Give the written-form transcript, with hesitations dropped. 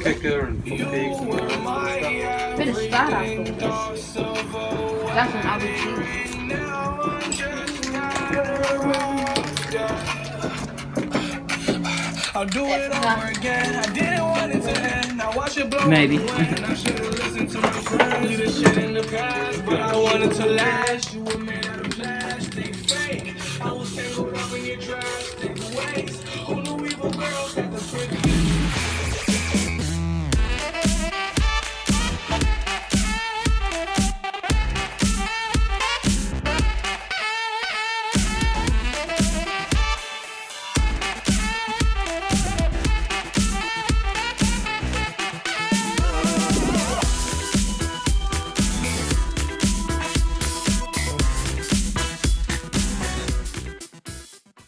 kicker and pigs and stuff. Bit of spot afterwards. That's when I would choose. I'll do it over again. I didn't want it to end. Now watch it blow. Maybe. I should have listened to my friends. Leave this shit in the past, but I wanted to last. You